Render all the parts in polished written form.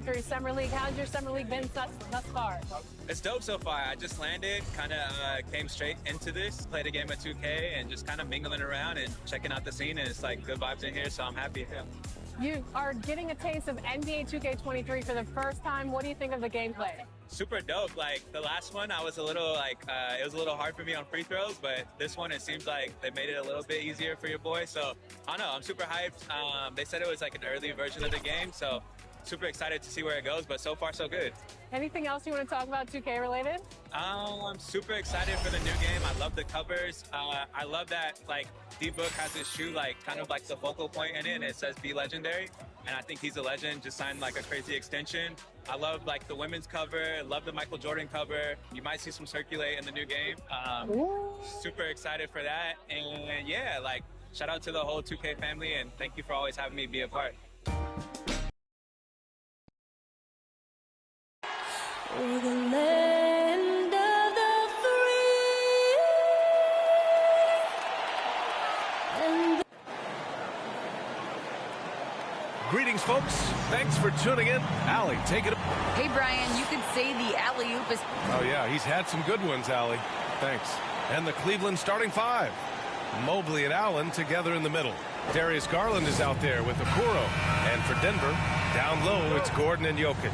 2K23 Summer League. How's your Summer League been thus far? It's dope so far. I just landed, kind of came straight into this, played a game of 2K, and just kind of mingling around and checking out the scene, and it's like good vibes in here, so I'm happy. Yeah. You are getting a taste of NBA 2K23 for the first time. What do you think of the gameplay? Super dope. Like the last one, I was a little like, it was a little hard for me on free throws, but this one, it seems like they made it a little bit easier for your boy. So I don't know, I'm super hyped. They said it was like an early version of the game, so super excited to see where it goes, but so far so good. Anything else you want to talk about 2K related? I'm super excited for the new game. I love the covers. I love that like D-Book has his shoe like kind of like the focal point in it, and it says be legendary, and I think he's a legend. Just signed like a crazy extension. I love like the women's cover, love the Michael Jordan cover. You might see some circulate in the new game. Super excited for that, and yeah, like shout out to the whole 2K family, and thank you for always having me be a part. For the land of the free and Greetings, folks. Thanks for tuning in. Allie, take it. Hey, Brian, you could say the alley-oop is... Oh, yeah, he's had some good ones, Allie. Thanks. And the Cleveland starting five. Mobley and Allen together in the middle. Darius Garland is out there with Okoro. And for Denver, down low, it's Gordon and Jokic.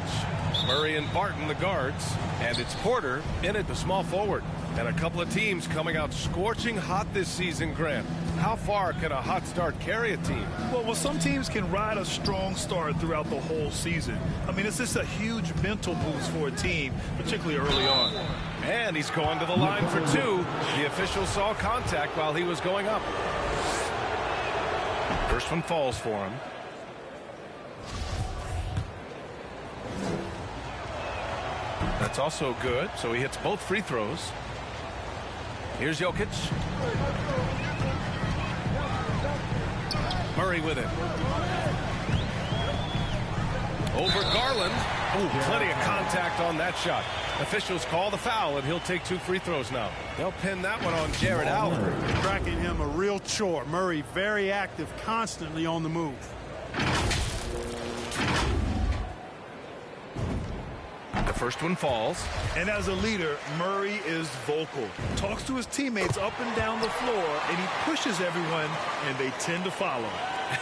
Murray and Barton, the guards. And it's Porter in at the small forward. And a couple of teams coming out scorching hot this season, Grant. How far can a hot start carry a team? Well, some teams can ride a strong start throughout the whole season. I mean, it's just a huge mental boost for a team, particularly early on. And he's going to the line for two. The official saw contact while he was going up. First one falls for him. That's also good, so he hits both free throws. Here's Jokic. Murray with it. Over Garland. Oh, plenty of contact on that shot. Officials call the foul, and he'll take two free throws now. They'll pin that one on Jared Allen. Cracking him a real chore. Murray very active, constantly on the move. The first one falls. And as a leader, Murray is vocal. Talks to his teammates up and down the floor, and he pushes everyone, and they tend to follow.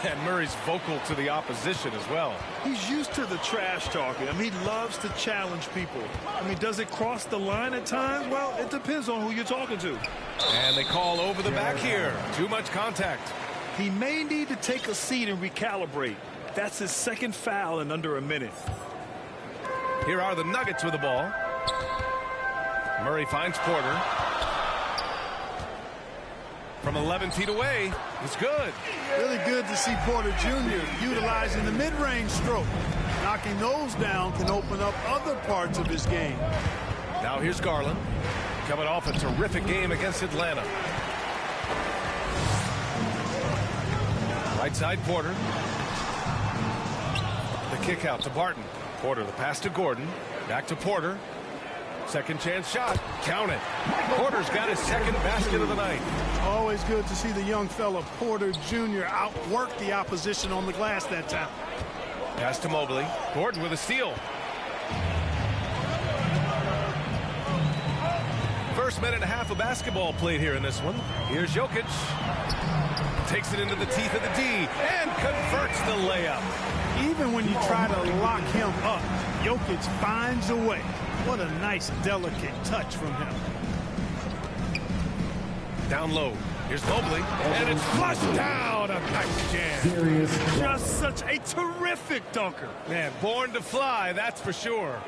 And Murray's vocal to the opposition as well. He's used to the trash talking. I mean, he loves to challenge people. I mean, does it cross the line at times? Well, it depends on who you're talking to. And they call over the back here. Too much contact. He may need to take a seat and recalibrate. That's his second foul in under a minute. Here are the Nuggets with the ball. Murray finds Porter. From 11 feet away, it's good. Really good to see Porter Jr. utilizing the mid-range stroke. Knocking those down can open up other parts of his game. Now here's Garland. Coming off a terrific game against Atlanta. Right side, Porter. The kick out to Barton. Porter, the pass to Gordon. Back to Porter. Second chance shot. Count it. Porter's got his second basket of the night. Always good to see the young fella Porter Jr. outwork the opposition on the glass that time. Pass to Mobley. Gordon with a steal. First minute and a half of basketball played here in this one. Here's Jokic. Takes it into the teeth of the D and converts the layup. Even when you try to lock him up, Jokic finds a way. What a nice, delicate touch from him. Down low. Here's Mobley. And it's flushed down. A nice jam. Just such a terrific dunker. Man, born to fly, that's for sure.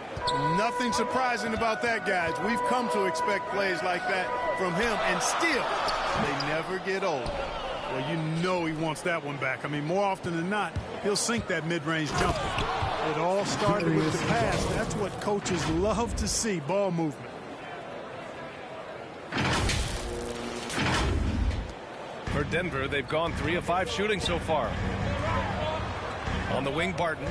Nothing surprising about that, guys. We've come to expect plays like that from him, and still, they never get old. Well, you know he wants that one back. I mean, more often than not, he'll sink that mid-range jumper. It all started with the pass. That's what coaches love to see, ball movement. For Denver, they've gone 3 of 5 shooting so far. On the wing, Barton.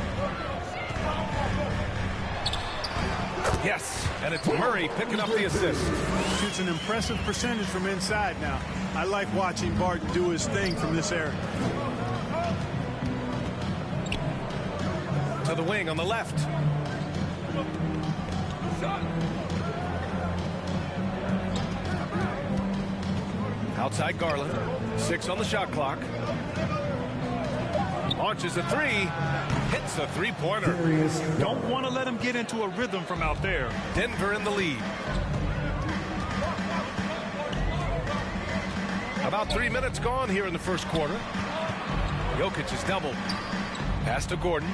Yes, and it's Murray picking up the assist. Shoots an impressive percentage from inside now. I like watching Barton do his thing from this area. To to the wing on the left. Outside Garland. 6 on the shot clock. Launches a three. Hits a three-pointer. Don't want to let him get into a rhythm from out there. Denver in the lead. About 3 minutes gone here in the first quarter. Jokic is doubled. Pass to Gordon.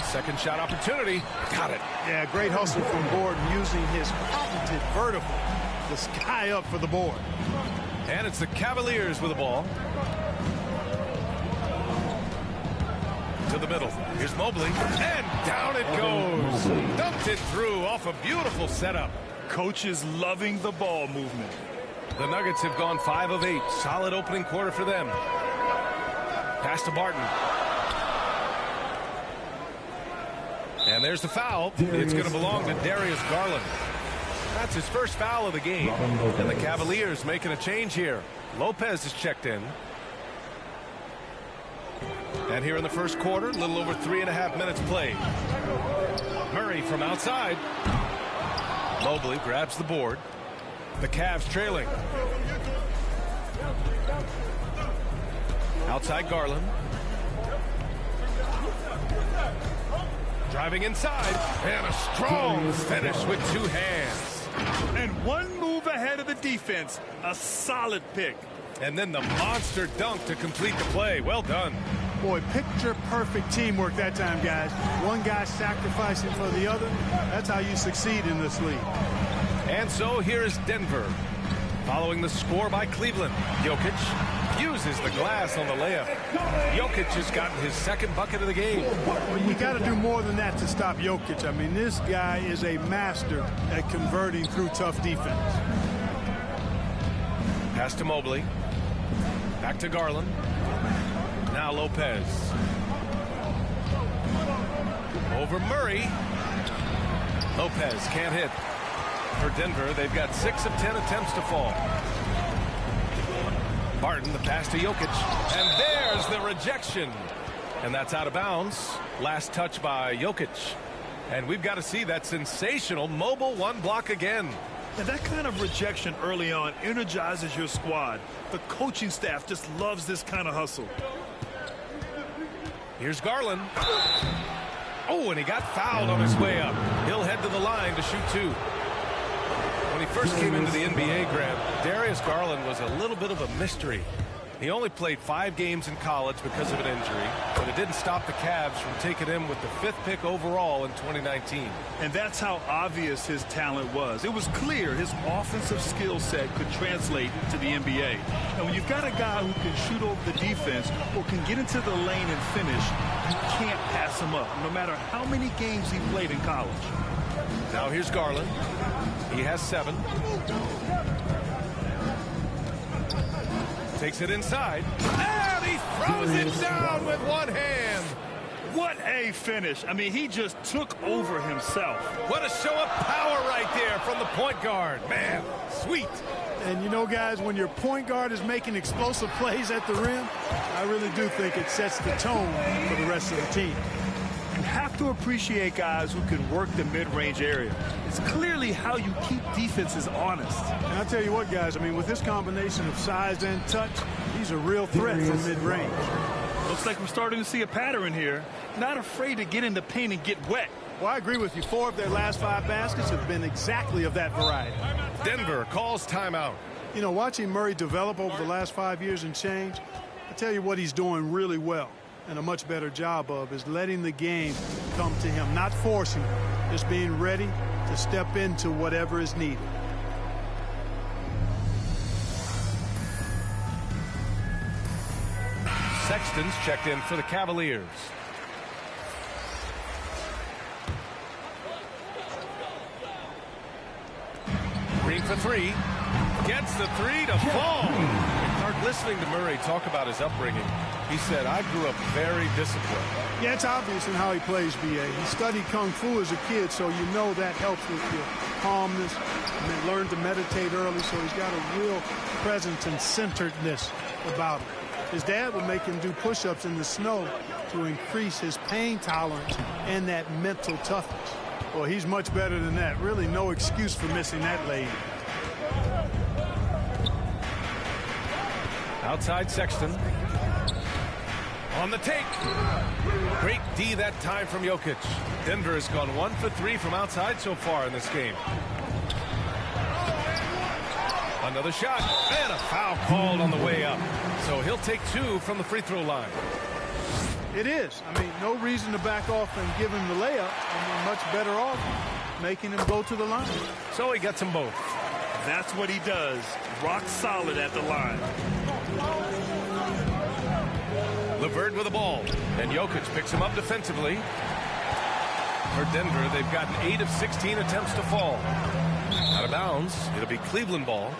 Second shot opportunity. Got it. Yeah, great hustle from Gordon using his patented vertical to sky up for the board. And it's the Cavaliers with the ball. To the middle. Here's Mobley. And down it goes. Dumped it through off a beautiful setup. Coach is loving the ball movement. The Nuggets have gone 5 of 8. Solid opening quarter for them. Pass to Barton. And there's the foul. It's going to belong to Darius Garland. That's his first foul of the game. And the Cavaliers making a change here. Lopez is checked in. And here in the first quarter, a little over 3.5 minutes played. Murray from outside. Mobley grabs the board. The Cavs trailing. Outside Garland. Driving inside. And a strong finish with 2 hands. And one move ahead of the defense. A solid pick. And then the monster dunk to complete the play. Well done. Boy, picture-perfect teamwork that time, guys. One guy sacrificing for the other. That's how you succeed in this league. And so here is Denver. Following the score by Cleveland. Jokic uses the glass on the layup. Jokic has gotten his second bucket of the game. Well, you got to do more than that to stop Jokic. I mean, this guy is a master at converting through tough defense. Pass to Mobley. Back to Garland. Now Lopez. Over Murray. Lopez can't hit. For Denver, they've got 6 of 10 attempts to fall. Barton, the pass to Jokic. And there's the rejection. And that's out of bounds. Last touch by Jokic. And we've got to see that sensational mobile one block again. And that kind of rejection early on energizes your squad. The coaching staff just loves this kind of hustle. Here's Garland. Oh, and he got fouled on his way up. He'll head to the line to shoot 2. When he first came into the NBA, Grant, Darius Garland was a little bit of a mystery. He only played 5 games in college because of an injury, but it didn't stop the Cavs from taking him with the 5th pick overall in 2019. And that's how obvious his talent was. It was clear his offensive skill set could translate to the NBA. And when you've got a guy who can shoot over the defense or can get into the lane and finish, you can't pass him up, no matter how many games he played in college. Now here's Garland. He has 7. Takes it inside. And he throws it down with one hand. What a finish. I mean, he just took over himself. What a show of power right there from the point guard. Man, sweet. And you know, guys, when your point guard is making explosive plays at the rim, I really do think it sets the tone for the rest of the team. You have to appreciate guys who can work the mid-range area. It's clearly how you keep defenses honest. And I'll tell you what, guys, I mean, with this combination of size and touch, he's a real threat from mid-range. Looks like we're starting to see a pattern here. Not afraid to get in the paint and get wet. Well, I agree with you. 4 of their last 5 baskets have been exactly of that variety. Denver calls timeout. You know, watching Murray develop over the last 5 years and change, I tell you what he's doing really well and a much better job of is letting the game come to him, not forcing it, just being ready to step into whatever is needed. Sexton's checked in for the Cavaliers. Green for 3. Gets the 3 to fall. Start listening to Murray talk about his upbringing. He said, I grew up very disciplined. Yeah, it's obvious in how he plays, B.A. He studied Kung Fu as a kid, so you know that helps with your calmness. And learned to meditate early, so he's got a real presence and centeredness about him. His dad would make him do push-ups in the snow to increase his pain tolerance and that mental toughness. Well, he's much better than that. Really no excuse for missing that lane. Outside Sexton. On the take. Great D that time from Jokic. Denver has gone 1 for 3 from outside so far in this game. Another shot. And a foul called on the way up. So he'll take 2 from the free throw line. It is. I mean, no reason to back off and give him the layup. I mean, much better off making him go to the line. So he gets them both. That's what he does. Rock solid at the line. LeVert with the ball. And Jokic picks him up defensively. For Denver, they've gotten 8 of 16 attempts to fall. Out of bounds. It'll be Cleveland ball.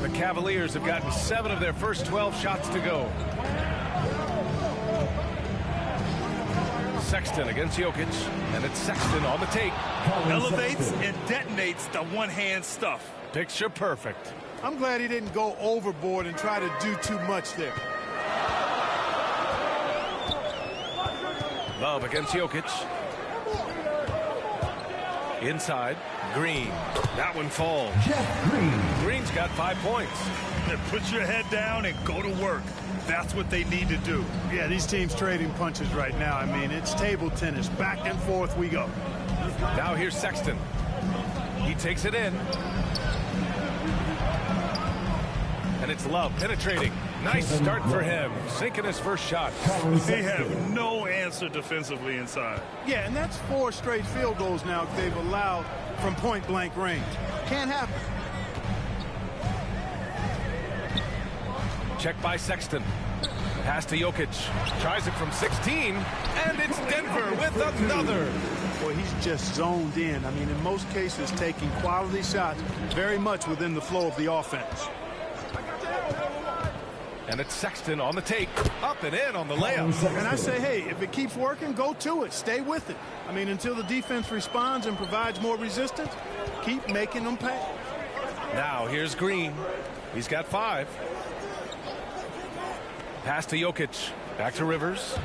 The Cavaliers have gotten 7 of their first 12 shots to go. Sexton against Jokic, and it's Sexton on the take. Elevates and detonates the one-hand stuff. Picture perfect. I'm glad he didn't go overboard and try to do too much there. Love against Jokic. Inside, Green. That one falls. Green's got 5 points. Put your head down and go to work. That's what they need to do. Yeah, these teams trading punches right now. I mean, it's table tennis. Back and forth we go. Now here's Sexton. He takes it in. And it's Love penetrating. Nice start for him. Sinking his first shot. They have no answer defensively inside. Yeah, and that's 4 straight field goals now they've allowed from point-blank range. Can't happen. Check by Sexton. Pass to Jokic. Tries it from 16. And it's Denver with another. Boy, he's just zoned in. I mean, in most cases, taking quality shots very much within the flow of the offense. And it's Sexton on the take. Up and in on the layup. And I say, hey, if it keeps working, go to it. Stay with it. I mean, until the defense responds and provides more resistance, keep making them pay. Now here's Green. He's got 5. Pass to Jokic. Back to Rivers.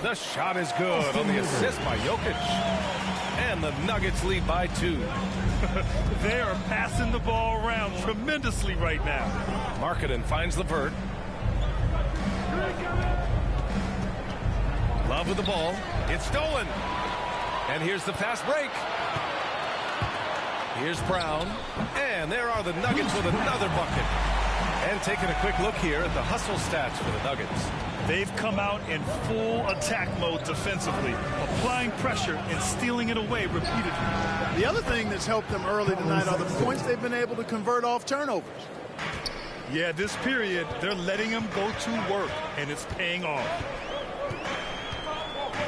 The shot is good on the assist by Jokic. And the Nuggets lead by 2. They are passing the ball around tremendously right now. Markkanen finds LeVert. Love with the ball. It's stolen. And here's the fast break. Here's Brown. And there are the Nuggets with another bucket. And taking a quick look here at the hustle stats for the Nuggets. They've come out in full attack mode defensively, applying pressure and stealing it away repeatedly. The other thing that's helped them early tonight are the points they've been able to convert off turnovers. Yeah, this period, they're letting them go to work, and it's paying off.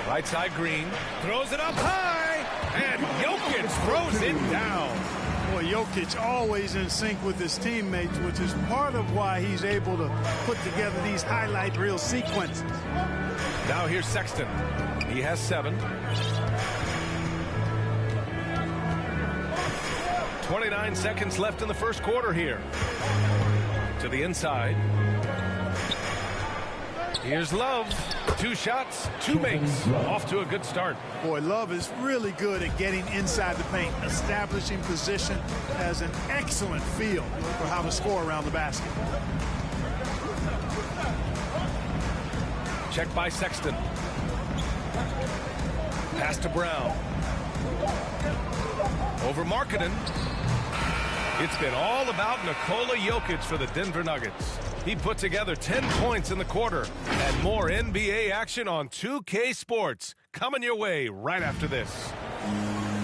Right side Green. Throws it up high. And Jokic throws it down. Boy, Jokic always in sync with his teammates, which is part of why he's able to put together these highlight reel sequences. Now here's Sexton. He has 7. 29 seconds left in the first quarter here. To the inside. Here's Love. 2 shots, 2 makes. Off to a good start. Boy, Love is really good at getting inside the paint, establishing position, has an excellent feel for how to score around the basket. Check by Sexton. Pass to Brown. Over Markkanen. It's been all about Nikola Jokic for the Denver Nuggets. He put together 10 points in the quarter. And more NBA action on 2K Sports coming your way right after this.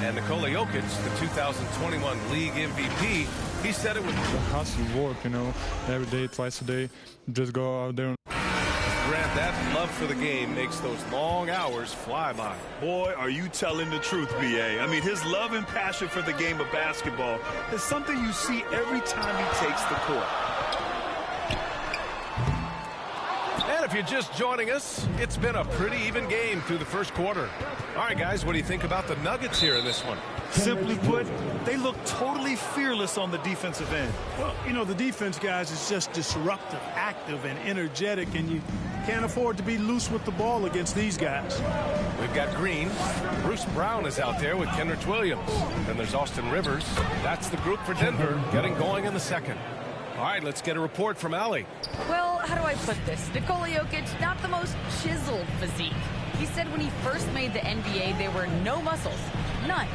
And Nikola Jokic, the 2021 League MVP, he said it was hustle work, you know, every day, twice a day, just go out there. Grant, that love for the game makes those long hours fly by. Boy, are you telling the truth, B.A. I mean, his love and passion for the game of basketball is something you see every time he takes the court. And if you're just joining us, it's been a pretty even game through the first quarter. All right, guys, what do you think about the Nuggets here in this one? Simply put, they look totally fearless on the defensive end. Well, you know, the defense, guys, is just disruptive, active, and energetic, and you can't afford to be loose with the ball against these guys. We've got Green. Bruce Brown is out there with Kendrick Williams. Then there's Austin Rivers. That's the group for Denver getting going in the second. All right, let's get a report from Allie. Well, how do I put this? Nikola Jokic, not the most chiseled physique. He said when he first made the NBA, there were no muscles. None.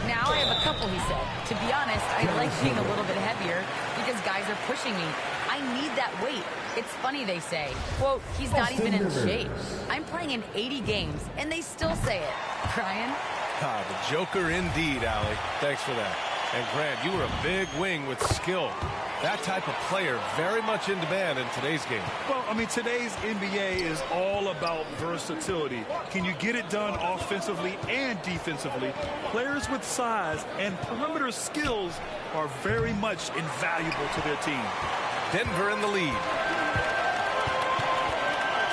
Now I have a couple, he said. To be honest, I like being a little bit heavier because guys are pushing me. I need that weight. It's funny they say, quote, he's not even in shape. I'm playing in 80 games, and they still say it. Brian? Ah, the Joker indeed, Allie. Thanks for that. And Grant, you were a big wing with skill. That type of player very much in demand in today's game. Well, I mean, today's NBA is all about versatility. Can you get it done offensively and defensively? Players with size and perimeter skills are very much invaluable to their team. Denver in the lead.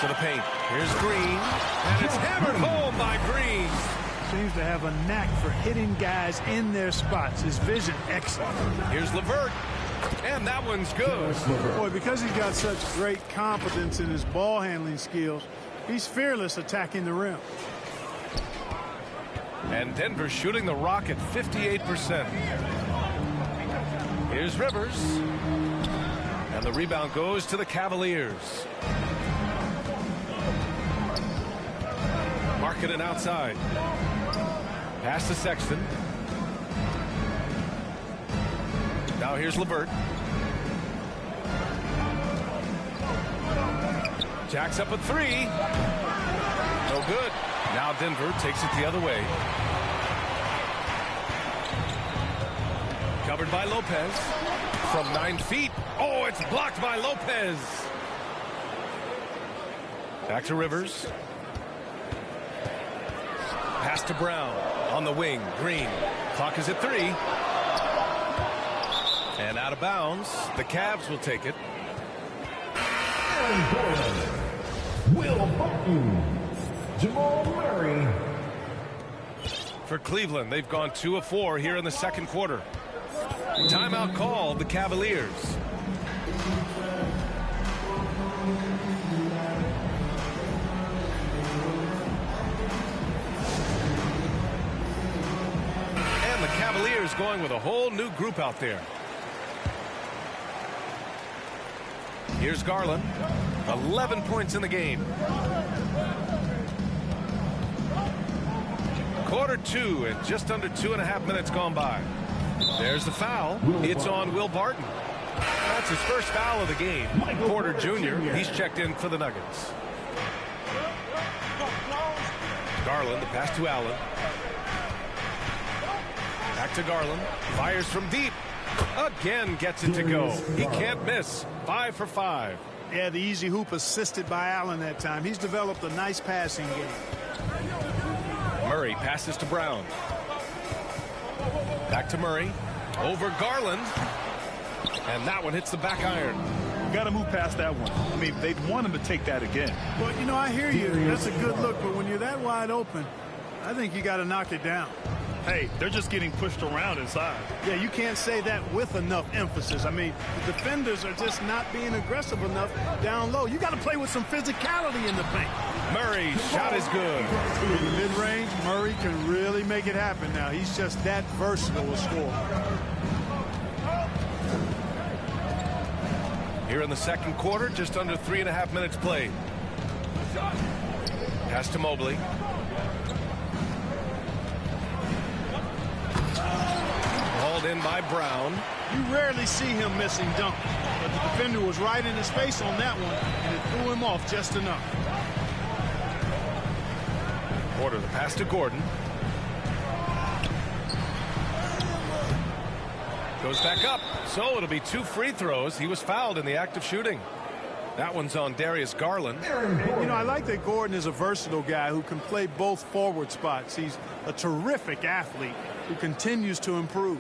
To the paint. Here's Green. And it's hammered home by Green. Seems to have a knack for hitting guys in their spots. His vision, excellent. Here's LeVert. And that one's good. Boy, because he's got such great confidence in his ball handling skills, he's fearless attacking the rim. And Denver shooting the rock at 58%. Here's Rivers. And the rebound goes to the Cavaliers. Markkanen outside. Pass to Sexton. Now here's LeVert. Jacks up a three. No good. Now Denver takes it the other way. Covered by Lopez. From 9 feet. Oh, it's blocked by Lopez. Back to Rivers. Pass to Brown. On the wing. Green. Clock is at 3. And out of bounds. The Cavs will take it. Will Barton. Jamal Murray. For Cleveland, they've gone 2 of 4 here in the second quarter. Timeout called the Cavaliers. And the Cavaliers going with a whole new group out there. Here's Garland. 11 points in the game. Quarter 2 and just under 2.5 minutes gone by. There's the foul. It's on Will Barton. That's his first foul of the game. Porter Jr., he's checked in for the Nuggets. Garland, the pass to Allen. Back to Garland. Fires from deep. Again gets it to go. He can't miss. 5 for 5. Yeah, the easy hoop assisted by Allen that time. He's developed a nice passing game. Murray passes to Brown. Back to Murray. Over Garland. And that one hits the back iron. You got to move past that one. I mean, they'd want him to take that again. Well, you know, I hear you. That's a good look. But when you're that wide open, I think you got to knock it down. Hey, they're just getting pushed around inside. Yeah, you can't say that with enough emphasis. I mean, the defenders are just not being aggressive enough down low. You got to play with some physicality in the paint. Murray's shot is good. In the mid-range, Murray can really make it happen now. He's just that versatile a scorer. Here in the second quarter, just under 3.5 minutes played. Pass to Mobley. Hauled in by Brown. You rarely see him missing dunks, but the defender was right in his face on that one, and it threw him off just enough. Porter, the pass to Gordon. Goes back up. So it'll be 2 free throws. He was fouled in the act of shooting. That one's on Darius Garland. You know, I like that Gordon is a versatile guy who can play both forward spots. He's a terrific athlete who continues to improve.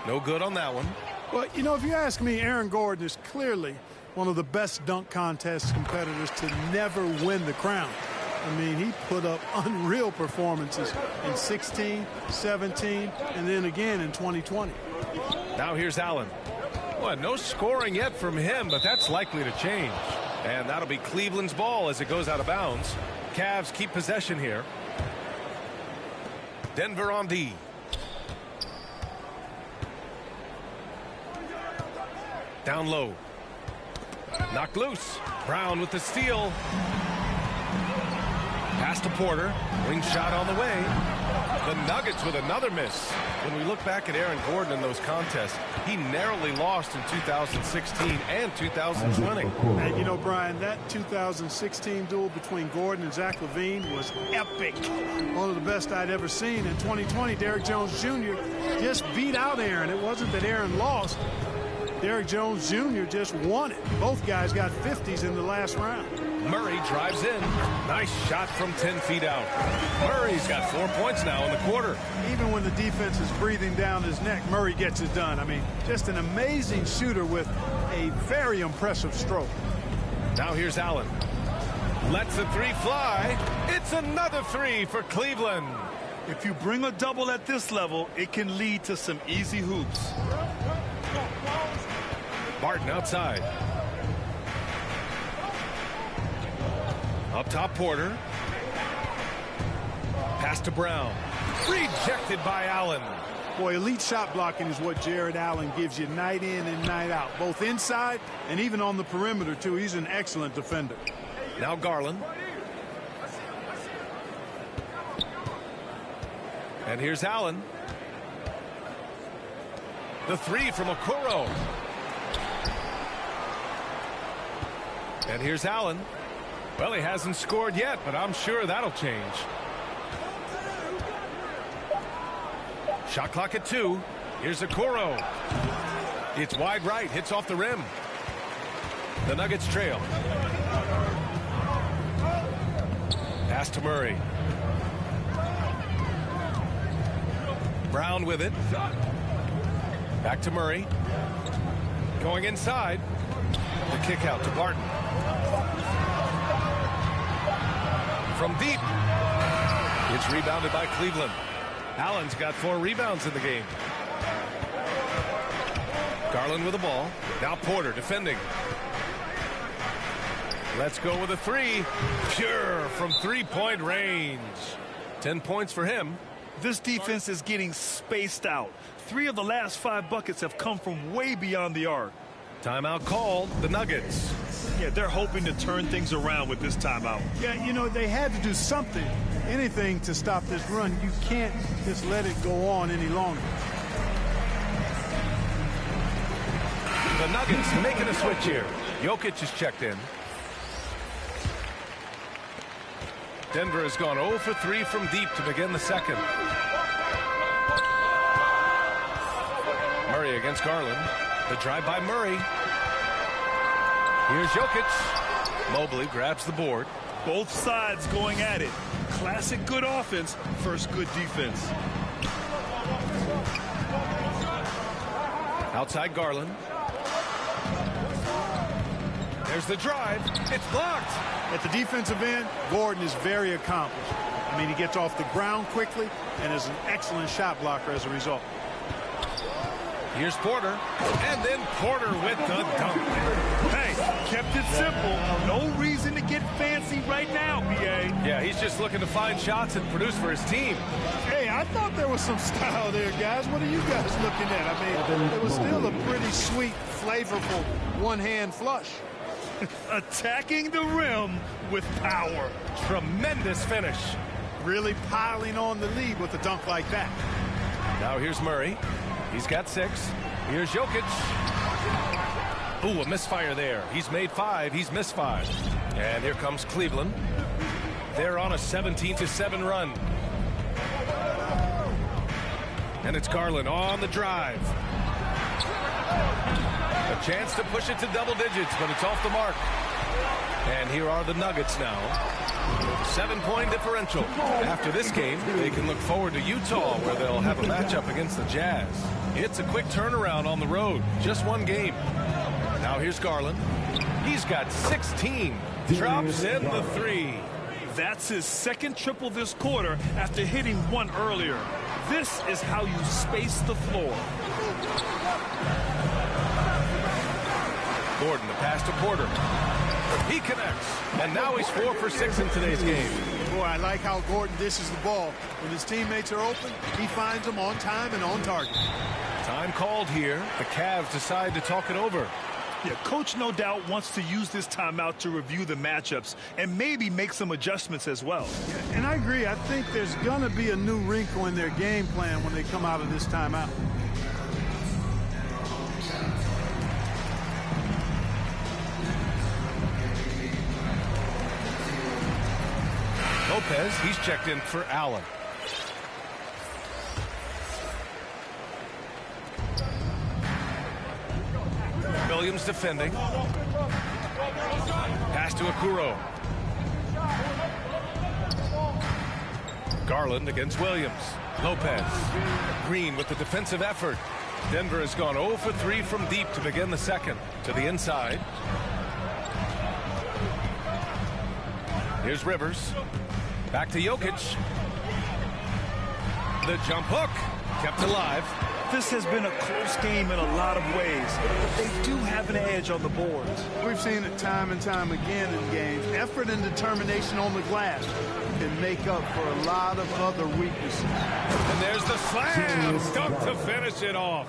No good on that one. Well, you know, if you ask me, Aaron Gordon is clearly one of the best dunk contest competitors to never win the crown. I mean, he put up unreal performances in 16, 17, and then again in 2020. Now here's Allen. Well, no scoring yet from him, but that's likely to change. And that'll be Cleveland's ball as it goes out of bounds. Cavs keep possession here. Denver on D. Down low. Knocked loose. Brown with the steal. Pass to Porter. Wing shot on the way. The Nuggets with another miss. When we look back at Aaron Gordon in those contests, he narrowly lost in 2016 and 2020. And you know, Brian, that 2016 duel between Gordon and Zach LaVine was epic. One of the best I'd ever seen. In 2020, Derrick Jones Jr. just beat out Aaron. It wasn't that Aaron lost. Derrick Jones Jr. just won it. Both guys got 50s in the last round. Murray drives in. Nice shot from 10 feet out. Murray's got 4 points now in the quarter. Even when the defense is breathing down his neck, Murray gets it done. I mean, just an amazing shooter with a very impressive stroke. Now here's Allen. Lets the three fly. It's another three for Cleveland. If you bring a double at this level, it can lead to some easy hoops. Martin outside. Up top, Porter. Pass to Brown. Rejected by Allen. Boy, elite shot blocking is what Jared Allen gives you night in and night out, both inside and even on the perimeter, too. He's an excellent defender. Now Garland. And here's Allen. The three from Okoro. And here's Allen. Well, he hasn't scored yet, but I'm sure that'll change. Shot clock at 2. Here's Okoro. It's wide right. Hits off the rim. The Nuggets trail. Pass to Murray. Brown with it. Back to Murray. Going inside. The kick out to Barton. From deep. It's rebounded by Cleveland. Allen's got 4 rebounds in the game. Garland with the ball. Now Porter defending. Let's go with a 3. Pure from 3-point range. 10 points for him. This defense is getting spaced out. 3 of the last 5 buckets have come from way beyond the arc. Timeout called. The Nuggets. Yeah, they're hoping to turn things around with this timeout. Yeah, you know, they had to do something, anything to stop this run. You can't just let it go on any longer. The Nuggets making a switch here. Jokic is checked in. Denver has gone 0 for 3 from deep to begin the second. Murray against Garland. The drive by Murray. Here's Jokic. Mobley grabs the board. Both sides going at it. Classic good offense, first good defense. Outside Garland. There's the drive. It's blocked. At the defensive end, Gordon is very accomplished. I mean, he gets off the ground quickly and is an excellent shot blocker as a result. Here's Porter, and then Porter with the dunk. Hey, kept it simple. No reason to get fancy right now, BA. Yeah, he's just looking to find shots and produce for his team. Hey, I thought there was some style there, guys. What are you guys looking at? I mean, it was still a pretty sweet, flavorful one-hand flush. Attacking the rim with power. Tremendous finish. Really piling on the lead with a dunk like that. Now here's Murray. He's got 6. Here's Jokic. Ooh, a misfire there. He's made 5. He's missed 5. And here comes Cleveland. They're on a 17-7 run. And it's Garland on the drive. A chance to push it to double digits, but it's off the mark. And here are the Nuggets now. 7-point differential. After this game, they can look forward to Utah, where they'll have a matchup against the Jazz. It's a quick turnaround on the road. Just one game. Now here's Garland. He's got 16. Drops in the 3. That's his second triple this quarter after hitting one earlier. This is how you space the floor. Gordon, the pass to Porter. He connects, and now he's 4 for 6 in today's game. Boy, I like how Gordon dishes the ball. When his teammates are open, he finds them on time and on target. Time called here. The Cavs decide to talk it over. Yeah, coach no doubt wants to use this timeout to review the matchups and maybe make some adjustments as well. Yeah, and I agree. I think there's going to be a new wrinkle in their game plan when they come out of this timeout. Lopez, he's checked in for Allen. Williams defending. Pass to Okoro. Garland against Williams. Lopez. Green with the defensive effort. Denver has gone 0 for 3 from deep to begin the second. To the inside. Here's Rivers. Back to Jokic. The jump hook. Kept alive. This has been a close game in a lot of ways, but they do have an edge on the boards. We've seen it time and time again in games. Effort and determination on the glass can make up for a lot of other weaknesses. And there's the slam. Stuck to finish it off.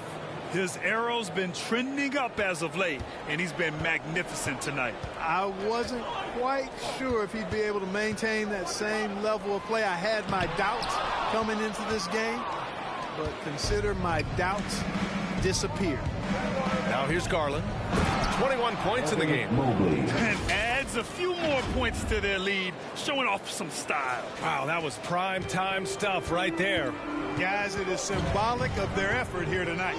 His arrow's been trending up as of late, and he's been magnificent tonight. I wasn't quite sure if he'd be able to maintain that same level of play. I had my doubts coming into this game, but consider my doubts disappear. Now here's Garland. 21 points in the game. And adds a few more points to their lead, showing off some style. Wow, that was prime time stuff right there. Guys, it is symbolic of their effort here tonight.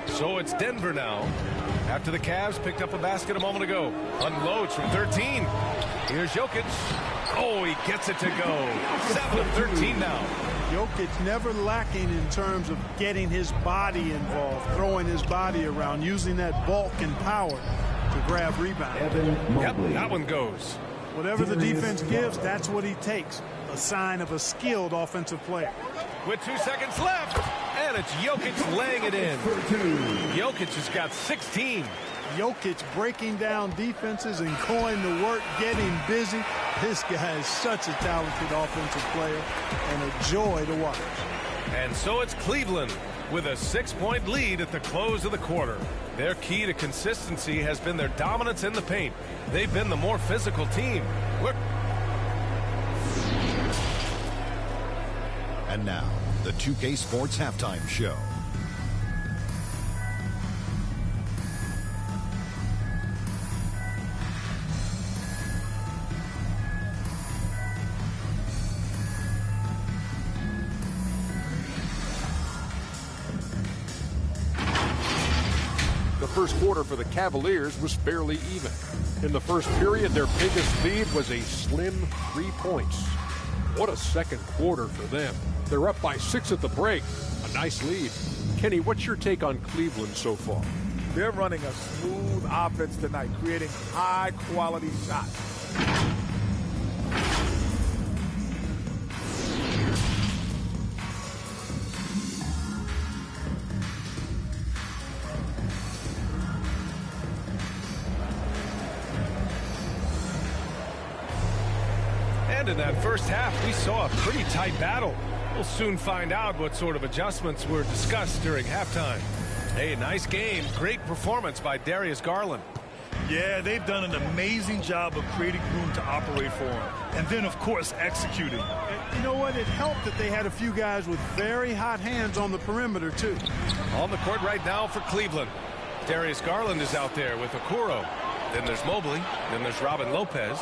So it's Denver now. After the Cavs picked up a basket a moment ago. Unloads from 13. Here's Jokic. Oh, he gets it to go. 7 of 13 now. Jokic never lacking in terms of getting his body involved, throwing his body around, using that bulk and power to grab rebounds. Yep, that one goes. Whatever the defense gives, that's what he takes. A sign of a skilled offensive player. With 2 seconds left, and it's Jokic laying it in. Jokic has got 16. Jokic breaking down defenses and going to work, getting busy. This guy is such a talented offensive player and a joy to watch. And so it's Cleveland with a 6-point lead at the close of the quarter. Their key to consistency has been their dominance in the paint. They've been the more physical team. And now, the 2K Sports Halftime Show. The first quarter for the Cavaliers was fairly even. In the first period, their biggest lead was a slim 3 points. What a second quarter for them. They're up by 6 at the break. A nice lead. Kenny, what's your take on Cleveland so far? They're running a smooth offense tonight, creating high-quality shots. And in that first half, we saw a pretty tight battle. We'll soon find out what sort of adjustments were discussed during halftime. Hey, nice game. Great performance by Darius Garland. Yeah, they've done an amazing job of creating room to operate for him. And then, of course, executing. You know what? It helped that they had a few guys with very hot hands on the perimeter, too. On the court right now for Cleveland. Darius Garland is out there with Okoro. Then there's Mobley. Then there's Robin Lopez.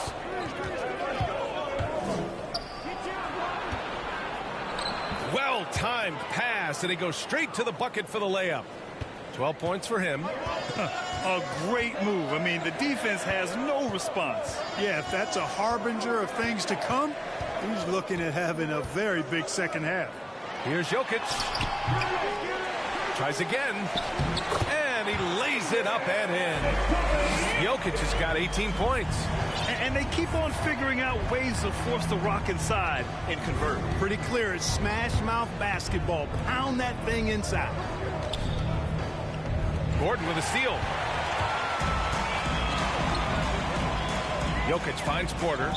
Well-timed pass, and he goes straight to the bucket for the layup. 12 points for him. A great move. I mean, the defense has no response. Yeah, if that's a harbinger of things to come, he's looking at having a very big second half. Here's Jokic. Tries again. And he lays it up and in. Jokic has got 18 points. And they keep on figuring out ways to force the rock inside and convert. Pretty clear. It's smash mouth basketball. Pound that thing inside. Gordon with a steal. Jokic finds Porter.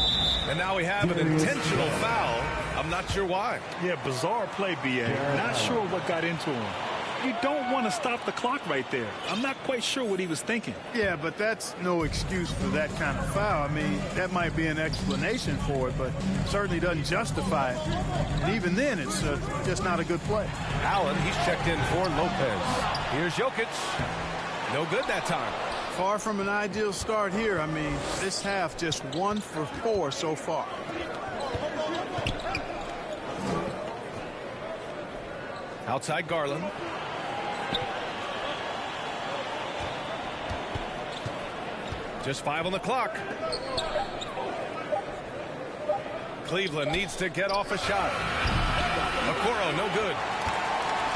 And now we have an intentional foul. I'm not sure why. Yeah, bizarre play, B.A. Not sure what got into him. You don't want to stop the clock right there. I'm not quite sure what he was thinking. Yeah, but that's no excuse for that kind of foul. I mean, that might be an explanation for it, but certainly doesn't justify it. And even then, it's just not a good play. Allen, he's checked in for Lopez. Here's Jokic. No good that time. Far from an ideal start here. I mean, this half just 1 for 4 so far. Outside Garland. Just 5 on the clock. Cleveland needs to get off a shot. Okoro, no good.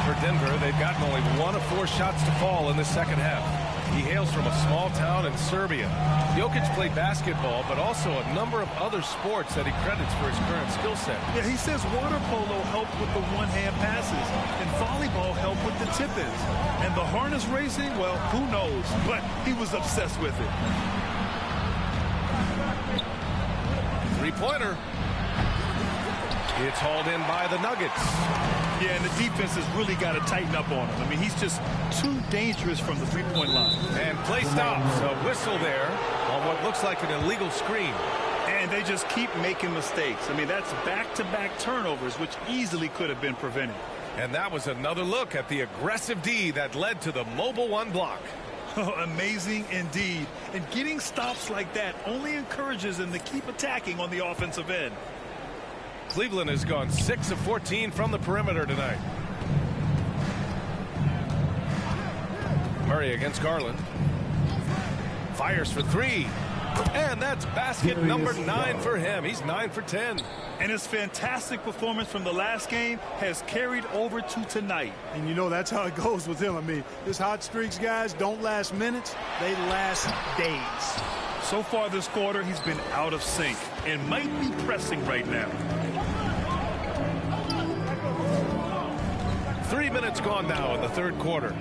For Denver, they've gotten only 1 of 4 shots to fall in the second half. He hails from a small town in Serbia. Jokic played basketball, but also a number of other sports that he credits for his current skill set. Yeah, he says water polo helped with the one-hand passes, and volleyball helped with the tip-ins. And the harness racing, well, who knows? But he was obsessed with it. Three-pointer. It's hauled in by the Nuggets. Yeah, and the defense has really got to tighten up on him. I mean, he's just too dangerous from the three-point line. And play stops. A whistle there on what looks like an illegal screen. And they just keep making mistakes. I mean, that's back-to-back turnovers, which easily could have been prevented. And that was another look at the aggressive D that led to the mobile 1 block. Amazing indeed. And getting stops like that only encourages them to keep attacking on the offensive end. Cleveland has gone 6 of 14 from the perimeter tonight. Murray against Garland. Fires for 3. And that's basket number 9 for him. He's 9 for 10. And his fantastic performance from the last game has carried over to tonight. And you know that's how it goes with him. I mean, his hot streaks, guys, don't last minutes. They last days. So far this quarter, he's been out of sync and might be pressing right now. 3 minutes gone now in the third quarter.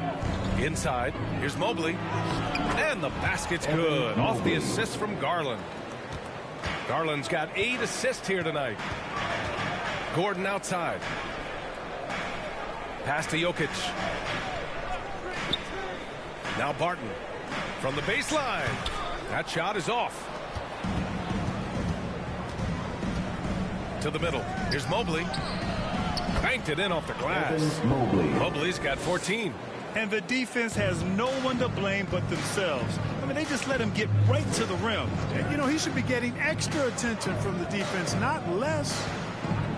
Inside, here's Mobley. And the basket's good. Off the assist from Garland. Garland's got 8 assists here tonight. Gordon outside. Pass to Jokic. Now Barton from the baseline. That shot is off. To the middle. Here's Mobley. Banked it in off the glass. Mobley's got 14. And the defense has no one to blame but themselves. I mean, they just let him get right to the rim. And, you know, he should be getting extra attention from the defense, not less.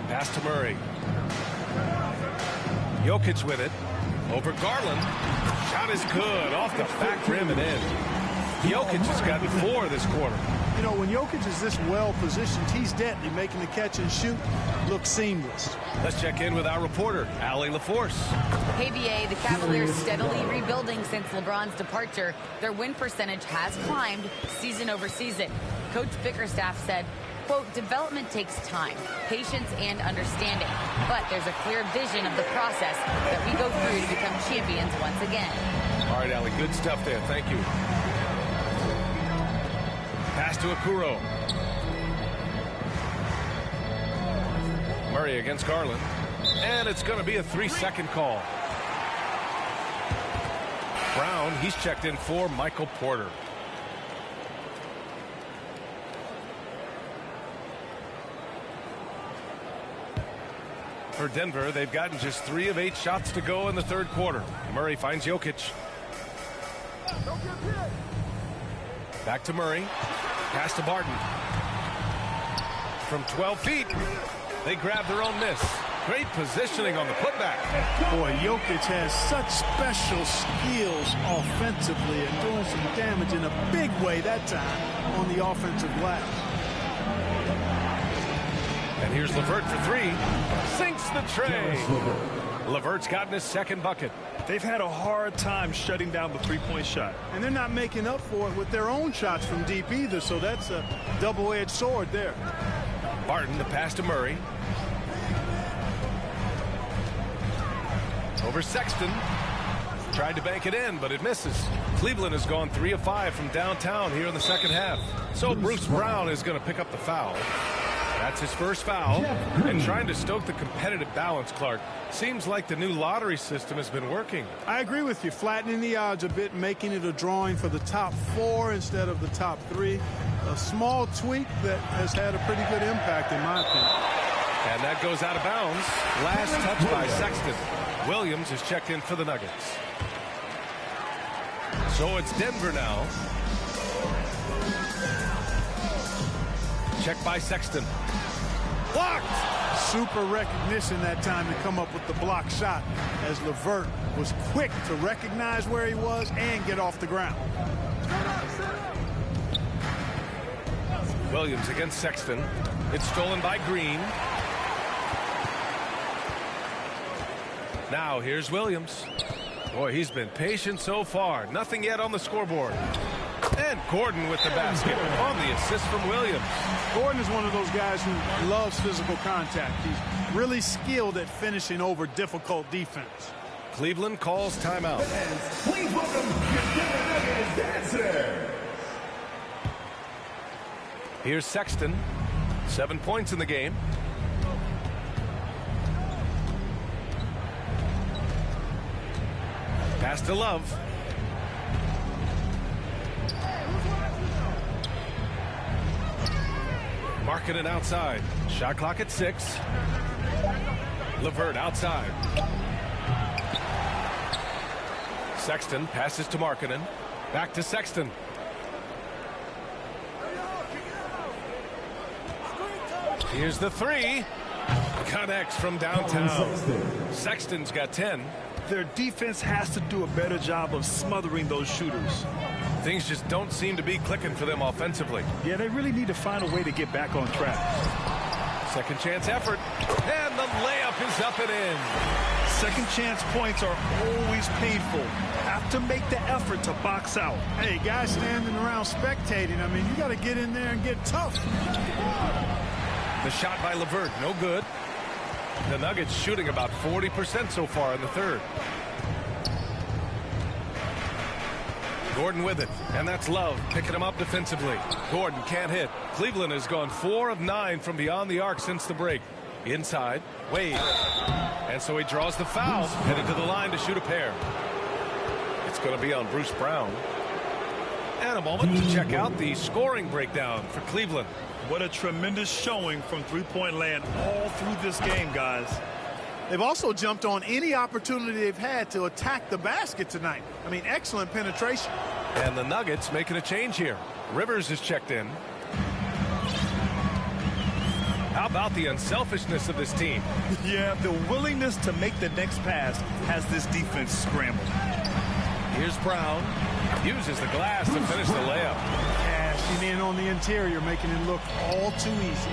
Pass to Murray. Jokic with it. Over Garland. Shot is good. Off the back rim and in. Jokic has gotten 4 this quarter. You know, when Jokic is this well positioned, he's deadly. Making the catch and shoot look seamless. Let's check in with our reporter, Allie LaForce. KBA, the Cavaliers steadily rebuilding since LeBron's departure. Their win percentage has climbed season over season. Coach Bickerstaff said, quote, development takes time, patience, and understanding. But there's a clear vision of the process that we go through to become champions once again. All right, Allie, good stuff there. Thank you. Pass to Okoro. Murray against Garland. And it's going to be a 3-second call. Brown, he's checked in for Michael Porter. For Denver, they've gotten just 3 of 8 shots to go in the third quarter. Murray finds Jokic. Back to Murray. Pass to Barton. From 12 feet, they grab their own miss. Great positioning on the putback. Boy, Jokic has such special skills offensively and doing some damage in a big way that time on the offensive glass. And here's LeVert for 3. Sinks the tray. Levert's gotten his second bucket. They've had a hard time shutting down the three-point shot. And they're not making up for it with their own shots from deep either, so that's a double-edged sword there. Barton, the pass to Murray. Over Sexton. Tried to bank it in, but it misses. Cleveland has gone 3 of 5 from downtown here in the second half. So Bruce Brown is going to pick up the foul. That's his first foul. And trying to stoke the competitive balance, Clark. Seems like the new lottery system has been working. I agree with you. Flattening the odds a bit, making it a drawing for the top 4 instead of the top 3. A small tweak that has had a pretty good impact, in my opinion. And that goes out of bounds. Last touch by Sexton. Williams is checked in for the Nuggets. So it's Denver now. Checked by Sexton. Blocked! Super recognition that time to come up with the block shot, as LeVert was quick to recognize where he was and get off the ground. Williams against Sexton. It's stolen by Green. Now here's Williams. Boy, he's been patient so far. Nothing yet on the scoreboard. And Gordon with the basket on the assist from Williams. Gordon is one of those guys who loves physical contact. He's really skilled at finishing over difficult defense. Cleveland calls timeout. Please welcome your Nuggets dancer. Here's Sexton. 7 points in the game. Pass to Love. Markkanen outside. Shot clock at 6. LeVert outside. Sexton passes to Markkanen. Back to Sexton. Here's the 3. Connects from downtown. Sexton's got 10. Their defense has to do a better job of smothering those shooters. Things just don't seem to be clicking for them offensively. Yeah, they really need to find a way to get back on track. Second chance effort. And the layup is up and in. Second chance points are always painful. Have to make the effort to box out. Hey, guys standing around spectating, I mean, you got to get in there and get tough. The shot by LeVert, no good. The Nuggets shooting about 40% so far in the third. Gordon with it, and that's Love picking him up defensively. Gordon can't hit. Cleveland has gone 4 of 9 from beyond the arc since the break. Inside, Wade. And so he draws the foul, headed to the line to shoot a pair. It's going to be on Bruce Brown. And a moment to check out the scoring breakdown for Cleveland. What a tremendous showing from three-point land all through this game, guys. They've also jumped on any opportunity they've had to attack the basket tonight. I mean, excellent penetration. And the Nuggets making a change here. Rivers is checked in. How about the unselfishness of this team? Yeah, the willingness to make the next pass has this defense scrambled. Here's Brown. Uses the glass to finish the layup. Cashing in on the interior, making it look all too easy.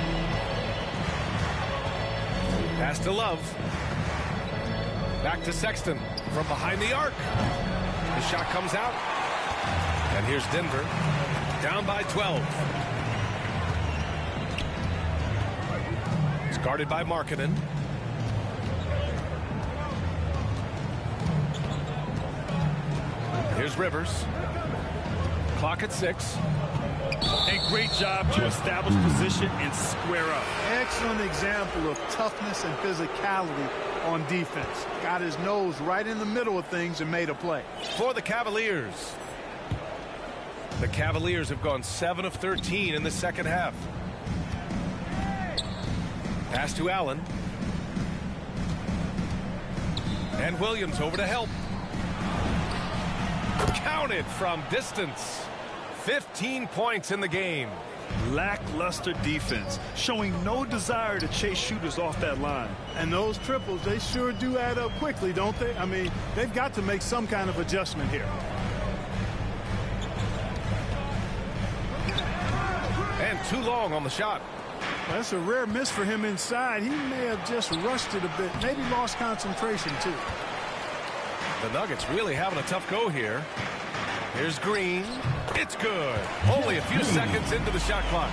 Pass to Love. Back to Sexton from behind the arc. The shot comes out. And here's Denver. Down by 12. It's guarded by Markkanen. Here's Rivers. Clock at 6. A great job to establish position and square up. Excellent example of toughness and physicality on defense. Got his nose right in the middle of things and made a play. For the Cavaliers. The Cavaliers have gone 7 of 13 in the second half. Pass to Allen. And Williams over to help. Counted from distance. 15 points in the game. Lackluster defense, showing no desire to chase shooters off that line. And those triples, they sure do add up quickly, don't they? I mean, they've got to make some kind of adjustment here. And too long on the shot. That's a rare miss for him inside. He may have just rushed it a bit, maybe lost concentration too. The Nuggets really having a tough go here. Here's Green. It's good. Only a few seconds into the shot clock.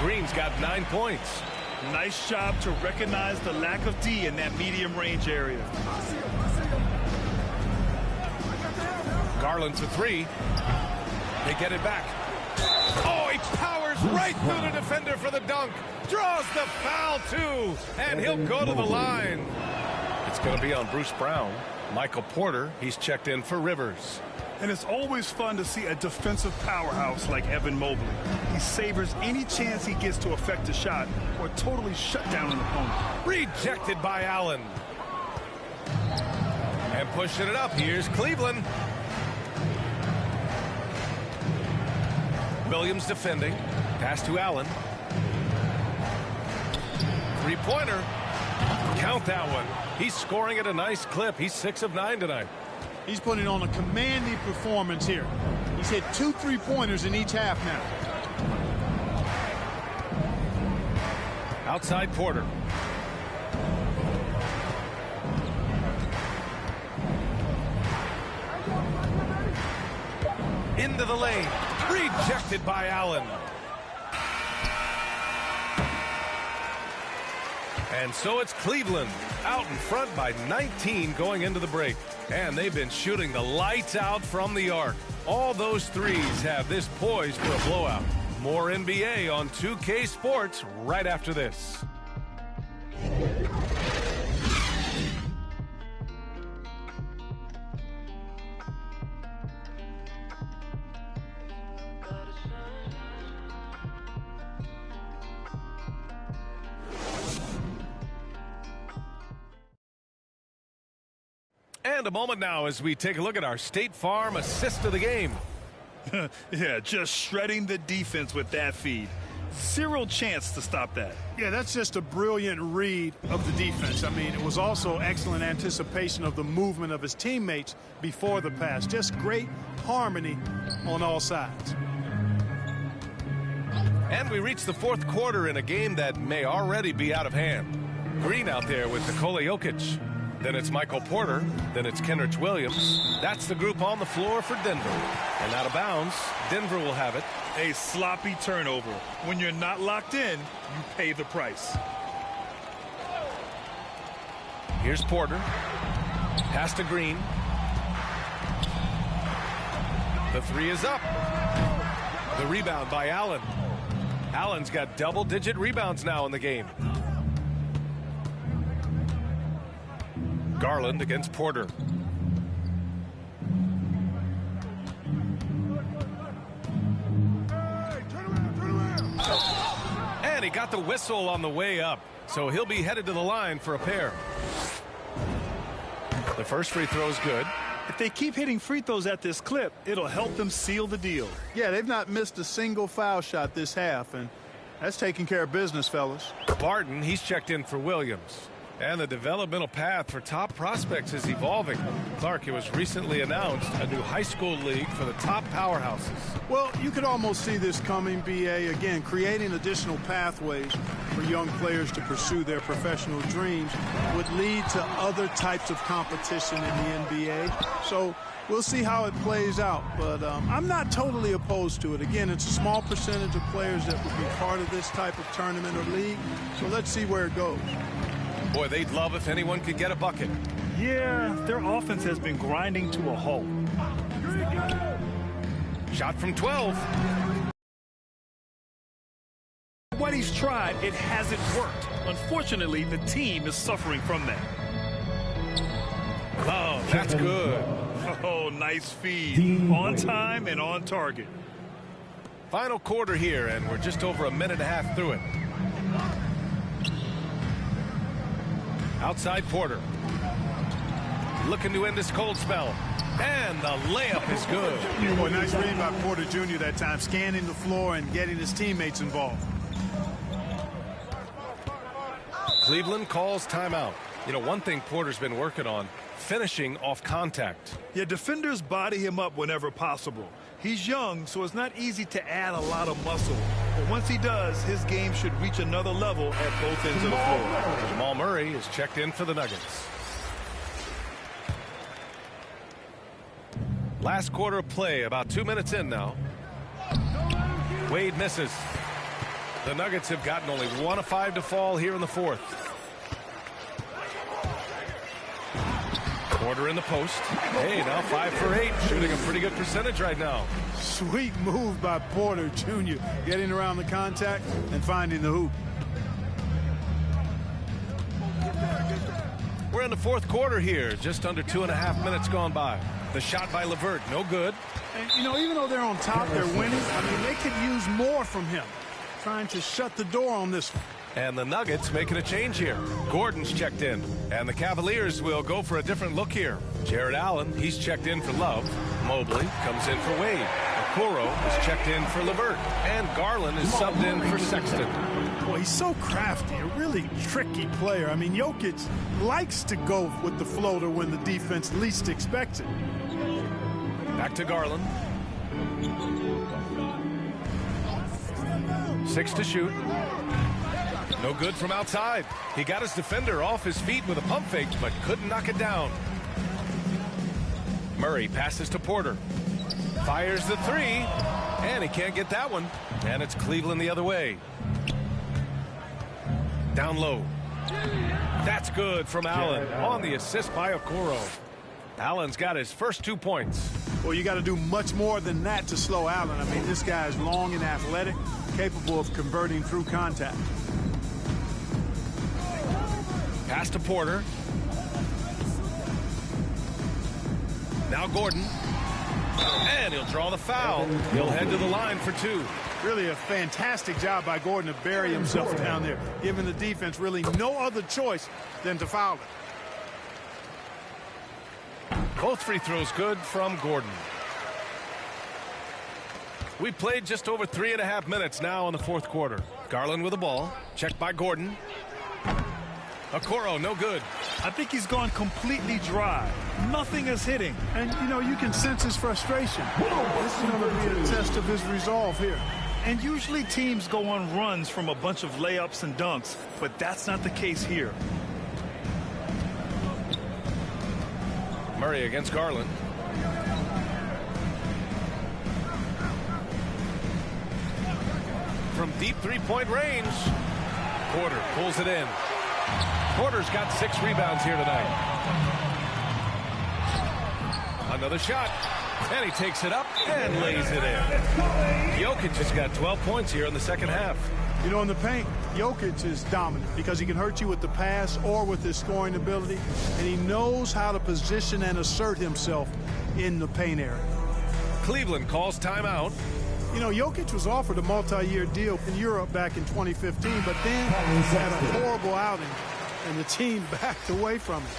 Green's got 9 points. Nice job to recognize the lack of D in that medium range area. Garland for 3. They get it back. Oh, he powers right through the defender for the dunk. Draws the foul, too. And he'll go to the line. It's going to be on Bruce Brown. Michael Porter, he's checked in for Rivers. And it's always fun to see a defensive powerhouse like Evan Mobley. He savors any chance he gets to affect a shot or totally shut down an opponent. Rejected by Allen. And pushing it up, here's Cleveland. Williams defending. Pass to Allen. Three-pointer. Count that one. He's scoring at a nice clip. He's 6 of 9 tonight. He's putting on a commanding performance here. He's hit 2 3-pointers in each half now. Outside Porter. Into the lane. Rejected by Allen. And so it's Cleveland out in front by 19 going into the break. And they've been shooting the lights out from the arc. All those threes have this poised for a blowout. More NBA on 2K Sports right after this. And a moment now as we take a look at our State Farm assist of the game. Yeah, just shredding the defense with that feed. Zero chance to stop that. Yeah, that's just a brilliant read of the defense. I mean, it was also excellent anticipation of the movement of his teammates before the pass. Just great harmony on all sides. And we reach the fourth quarter in a game that may already be out of hand. Green out there with Nikola Jokic. Then it's Michael Porter. Then it's Kenrich Williams. That's the group on the floor for Denver. And out of bounds, Denver will have it. A sloppy turnover. When you're not locked in, you pay the price. Here's Porter. Pass to Green. The three is up. The rebound by Allen. Allen's got double-digit rebounds now in the game. Garland against Porter. And he got the whistle on the way up, so he'll be headed to the line for a pair. The first free throw is good. If they keep hitting free throws at this clip, it'll help them seal the deal. Yeah, they've not missed a single foul shot this half, and that's taking care of business, fellas. Barton, he's checked in for Williams. And the developmental path for top prospects is evolving. Clark, it was recently announced a new high school league for the top powerhouses. Well, you could almost see this coming, B.A. Again, creating additional pathways for young players to pursue their professional dreams would lead to other types of competition in the NBA. So we'll see how it plays out. But I'm not totally opposed to it. Again, it's a small percentage of players that would be part of this type of tournament or league. So let's see where it goes. Boy, they'd love if anyone could get a bucket. Yeah, their offense has been grinding to a halt. Shot from 12. What he's tried, it hasn't worked. Unfortunately, the team is suffering from that. Oh, that's good. Oh, nice feed. On time and on target. Final quarter here, and we're just over a minute and a half through it. Outside Porter. Looking to end this cold spell. And the layup is good. Boy, nice read by Porter Jr. that time, scanning the floor and getting his teammates involved. Cleveland calls timeout. You know, one thing Porter's been working on, finishing off contact. Yeah, defenders body him up whenever possible. He's young, so it's not easy to add a lot of muscle. But once he does, his game should reach another level at both ends of the floor. Jamal Murray is checked in for the Nuggets. Last quarter of play, about 2 minutes in now. Wade misses. The Nuggets have gotten only 1 of 5 to fall here in the fourth. Porter in the post. Hey, now 5 for 8, shooting a pretty good percentage right now. Sweet move by Porter Jr., getting around the contact and finding the hoop. We're in the fourth quarter here, just under 2.5 minutes gone by. The shot by LeVert, no good. And, you know, even though they're on top, they're winning. I mean, they could use more from him. Trying to shut the door on this one. And the Nuggets making a change here. Gordon's checked in. And the Cavaliers will go for a different look here. Jared Allen, he's checked in for Love. Mobley comes in for Wade. Okoro is checked in for LeVert. And Garland is subbed in for Sexton. Boy, he's so crafty, a really tricky player. I mean, Jokic likes to go with the floater when the defense least expects it. Back to Garland. 6 to shoot. No good from outside. He got his defender off his feet with a pump fake, but couldn't knock it down. Murray passes to Porter. Fires the 3, and he can't get that one. And it's Cleveland the other way. Down low. That's good from Allen on the assist by Okoro. Allen's got his first 2 points. Well, you got to do much more than that to slow Allen. I mean, this guy is long and athletic, capable of converting through contact. Pass to Porter. Now Gordon. And he'll draw the foul. He'll head to the line for 2. Really a fantastic job by Gordon to bury himself down there, giving the defense really no other choice than to foul him. Both free throws good from Gordon. We played just over 3.5 minutes now in the fourth quarter. Garland with the ball. Checked by Gordon. Okoro, no good. I think he's gone completely dry. Nothing is hitting. And, you know, you can sense his frustration. This is going to be a test of his resolve here. And usually teams go on runs from a bunch of layups and dunks, but that's not the case here. Murray against Garland. From deep three-point range. Porter pulls it in. Porter's got 6 rebounds here tonight. Another shot. And he takes it up and lays it in. Jokic has got 12 points here in the second half. You know, in the paint, Jokic is dominant because he can hurt you with the pass or with his scoring ability, and he knows how to position and assert himself in the paint area. Cleveland calls timeout. You know, Jokic was offered a multi-year deal in Europe back in 2015, but then had a horrible outing, and the team backed away from it.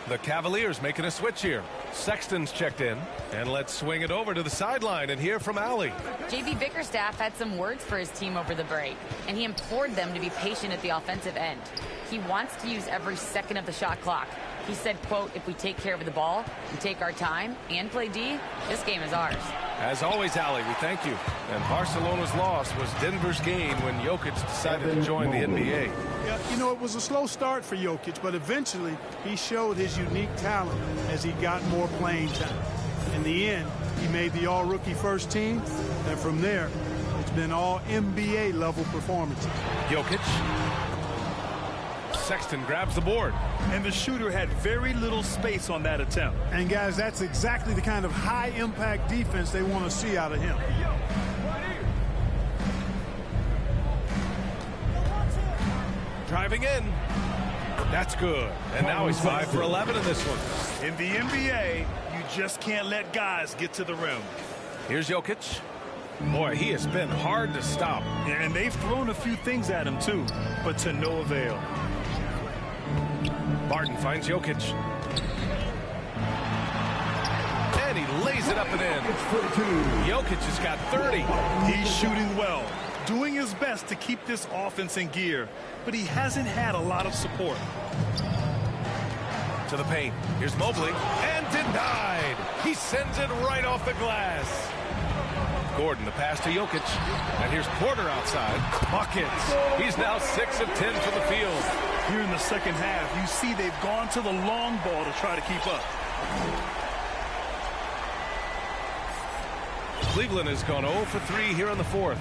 The Cavaliers making a switch here. Sexton's checked in. And let's swing it over to the sideline and hear from Allie. JB Bickerstaff had some words for his team over the break, and he implored them to be patient at the offensive end. He wants to use every second of the shot clock. He said, quote, if we take care of the ball, we take our time, and play D, this game is ours. As always, Allie, we thank you. And Barcelona's loss was Denver's gain when Jokic decided to join the NBA. Yeah, you know, it was a slow start for Jokic, but eventually he showed his unique talent as he got more playing time. In the end, he made the all-rookie first team, and from there, it's been all NBA-level performances. Jokic. Sexton grabs the board. And the shooter had very little space on that attempt. And, guys, that's exactly the kind of high-impact defense they want to see out of him. Driving in. That's good. And now he's 5 for 11 in this one. In the NBA, you just can't let guys get to the rim. Here's Jokic. Boy, he has been hard to stop. And they've thrown a few things at him, too, but to no avail. Barton finds Jokic. And he lays it up and in. Jokic has got 30. He's shooting well, doing his best to keep this offense in gear, but he hasn't had a lot of support. To the paint. Here's Mobley. And denied. He sends it right off the glass. Gordon, the pass to Jokic. And here's Porter outside. Buckets. He's now 6 of 10 from the field. Here in the second half, you see they've gone to the long ball to try to keep up. Cleveland has gone 0 for 3 here in the fourth.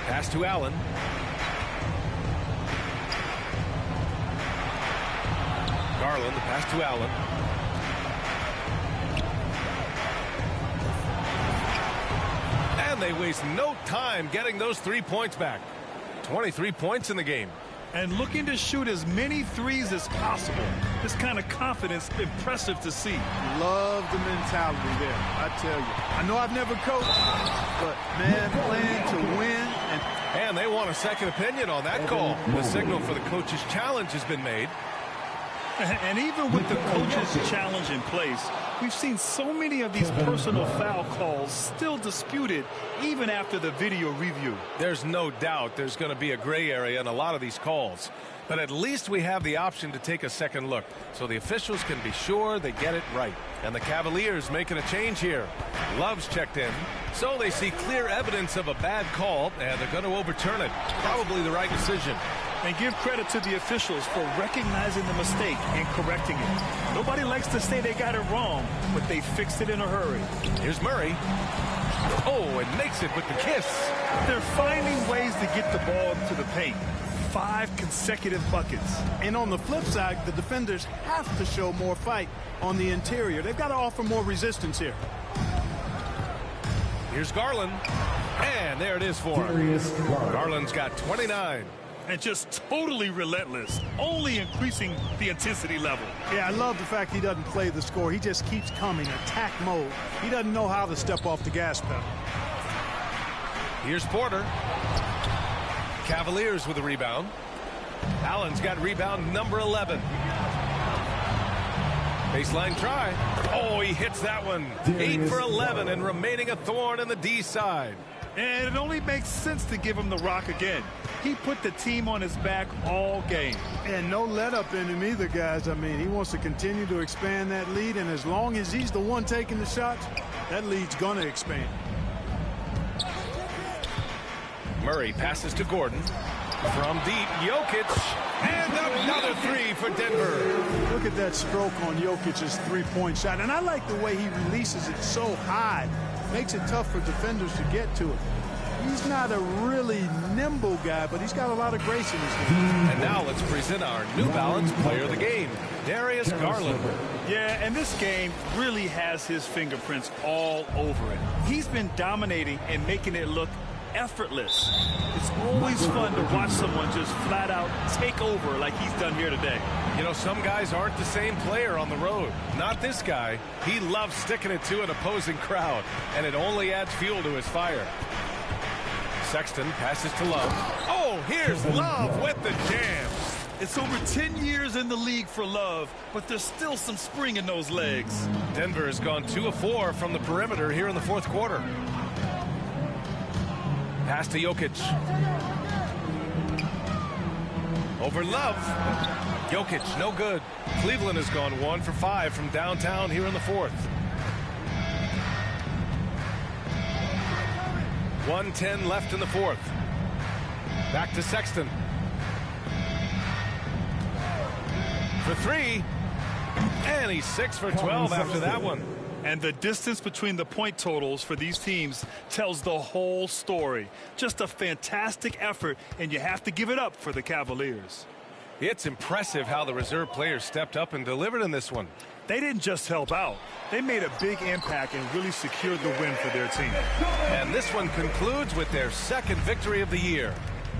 Pass to Allen. Garland, the pass to Allen. And they waste no time getting those 3 points back. 23 points in the game. And looking to shoot as many threes as possible. This kind of confidence, impressive to see. Love the mentality there, I tell you. I know I've never coached, but, man, playing to win. And they want a second opinion on that call. The signal for the coach's challenge has been made. And even with the coach's challenge in place, we've seen so many of these personal foul calls still disputed even after the video review. There's no doubt there's going to be a gray area in a lot of these calls. But at least we have the option to take a second look, so the officials can be sure they get it right. And the Cavaliers making a change here. Love's checked in, so they see clear evidence of a bad call, and they're going to overturn it. Probably the right decision. And give credit to the officials for recognizing the mistake and correcting it. Nobody likes to say they got it wrong, but they fixed it in a hurry. Here's Murray. Oh, and makes it with the kiss. They're finding ways to get the ball to the paint. 5 consecutive buckets. And on the flip side, the defenders have to show more fight on the interior. They've got to offer more resistance here. Here's Garland. And there it is for him. Garland's got 29. And just totally relentless, only increasing the intensity level. Yeah, I love the fact he doesn't play the score. He just keeps coming, attack mode. He doesn't know how to step off the gas pedal. Here's Porter. Cavaliers with a rebound. Allen's got rebound number 11. Baseline try. Oh, he hits that one. 8 for 11 and remaining a thorn in the D side. And it only makes sense to give him the rock again. He put the team on his back all game. And no let up in him either, guys. I mean, he wants to continue to expand that lead, and as long as he's the one taking the shots, that lead's going to expand. Murray passes to Gordon. From deep, Jokic. And another 3 for Denver. Look at that stroke on Jokic's three-point shot. And I like the way he releases it so high. Makes it tough for defenders to get to it. He's not a really nimble guy, but he's got a lot of grace in his game. And now let's present our New Balance player of the game, Darius Garland. Yeah, and this game really has his fingerprints all over it. He's been dominating and making it look effortless. It's always fun to watch someone just flat out take over like he's done here today. You know, some guys aren't the same player on the road. Not this guy. He loves sticking it to an opposing crowd, and it only adds fuel to his fire. Sexton passes to Love. Oh, here's Love with the jam. It's over 10 years in the league for Love, but there's still some spring in those legs. Denver has gone 2 of 4 from the perimeter here in the fourth quarter. Pass to Jokic. Over Love. Jokic, no good. Cleveland has gone 1 for 5 from downtown here in the fourth. 1:10 left in the fourth. Back to Sexton. For 3. And he's 6 for 12 after that one. And the distance between the point totals for these teams tells the whole story. Just a fantastic effort, and you have to give it up for the Cavaliers. It's impressive how the reserve players stepped up and delivered in this one. They didn't just help out. They made a big impact and really secured the win for their team. And this one concludes with their second victory of the year.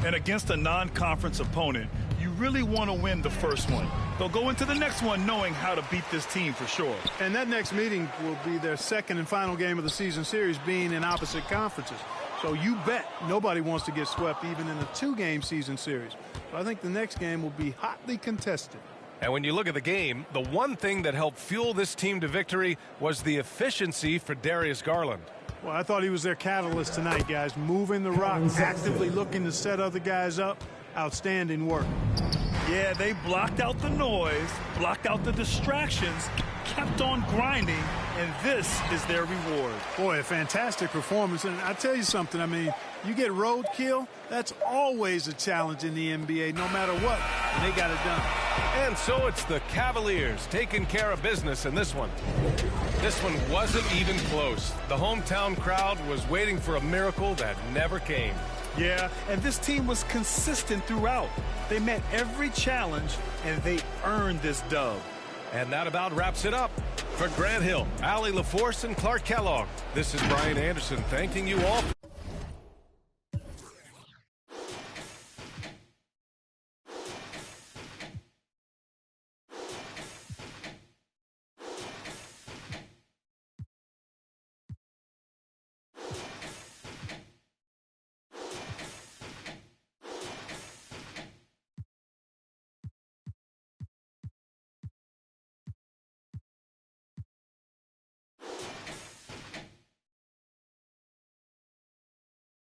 And against a non-conference opponent, you really want to win the first one. They'll go into the next one knowing how to beat this team for sure. And that next meeting will be their second and final game of the season series, being in opposite conferences. So you bet nobody wants to get swept even in a 2-game season series. So I think the next game will be hotly contested. And when you look at the game, the one thing that helped fuel this team to victory was the efficiency for Darius Garland. Well, I thought he was their catalyst tonight, guys. Moving the rock, actively looking to set other guys up. Outstanding work. Yeah, they blocked out the noise, blocked out the distractions, kept on grinding, and this is their reward. Boy, a fantastic performance. And I tell you something, I mean, you get roadkill, that's always a challenge in the NBA, no matter what, and they got it done. And so it's the Cavaliers taking care of business in this one. This one wasn't even close. The hometown crowd was waiting for a miracle that never came. Yeah, and this team was consistent throughout. They met every challenge, and they earned this dub. And that about wraps it up. For Grant Hill, Allie LaForce, and Clark Kellogg, this is Brian Anderson thanking you all.